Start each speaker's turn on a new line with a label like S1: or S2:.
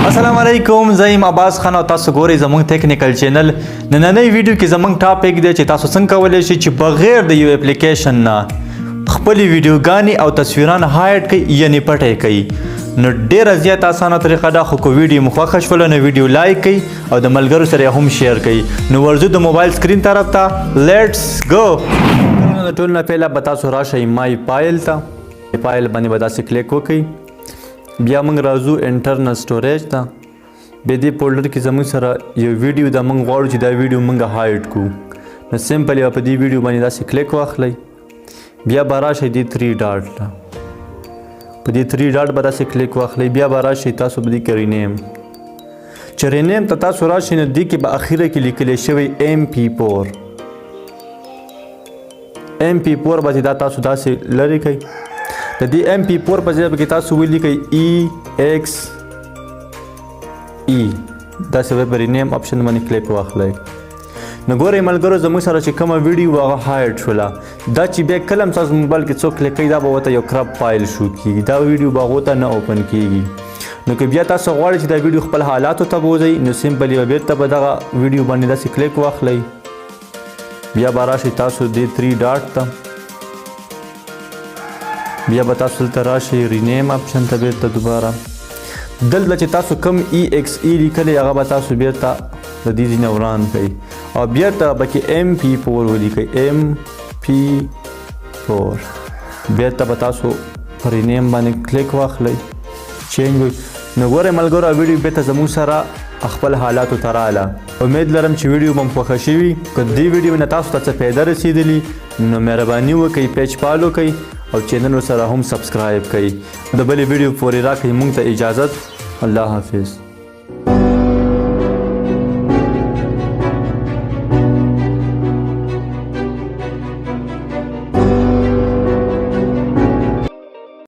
S1: السلام علیکم، زیم عباس خان او تاسو ګورئ زموږ ټیکنیکل چینل. نننۍ ویډیو کې زموږ ټاپک دی چې تاسو څنګه کولی شئ چې بغیر د یو اپلیکیشن نه خپلې ویډیوګانې او تصویران هایډ کړئ یعنې پټې کړئ. نو ډېره زیات اسانه طریقه ده، خو که ویډیو مو خوښه شوله نو ویډیو لایک کړئ او د ملګرو سره هم شیر کړئ. نو ورځو د موبایل سکرین طرف ته لیټس ګو. د ټول نه پهله به تاسو راشئ مای فایل ته. فایل باندې به داسې کلیک وکړئ. بیا موږ راځو انټرنل سټوریج ته. بیا دې فولډر کې زموږ سره یو ویډیو ده، موږ غواړو چې دا ویډیو موږ هایډ کړو. نو سمپل یې په دې ویډیو باندې داسې کلیک واخلئ. بیا به راشئ دې 3 ډاټ ته. په دې 3 ډاټ به داسې کلیک واخلئ. بیا به راشئ تاسو به دې کې رینیم، چې رینیم ته تاسو راشئ نو دې کې به اخیره کې لیکلی شوی MP4 به دا تاسو داسې لرې کړئ. د دې MP4 په ځای کې تاسو ولیکئ EXE. داسې به په رینیم آپشن باندې کلیک واخلئ. نو ګورئ ملګرو، زموږ سره چې کومه ویډیو هغه هایډ شوله، دا چې بیا کله هم تاسو موبایل کې څوک کلیک کوي دا به ورته یو کرپ فایل شو کېږي، دا ویډیو به هغو ته نه اوپن کېږي. نو که بیا تاسو غواړئ چې دا ویډیو خپل حالاتو ته بوځئ نو سمپل یې بیرته په دغه ویډیو باندې داسې کلیک واخلئ. بیا به راشئ تاسو دې 3 ډاټ ته. بیا به تاسو دلته راشئ رینیم آپشن ته بیرته دوباره. دلته چې تاسو کوم EXE لیکلی هغه به تاسو بیرته د دې ځینه وران کړئ او بیرته به کې MP4 ولیکئ MP4. بیرته به تاسو په رینیم باندې کلیک واخلئ، چینج وي. نو ګورئ ملګرو، ویډیو بیرته زموږ سره خپل حالاتو ته راغله. امید لرم چې ویډیو به مو خوښه شوي. که دې ویډیو نه تاسو ته څه فایده رسېدلي نو مهرباني وکړئ پیج فالو کړئ او چینل سره هم سبسکرایب کړئ. د بلې ویډیو پورې راکړئ موږ ته اجازت. الله حافظ.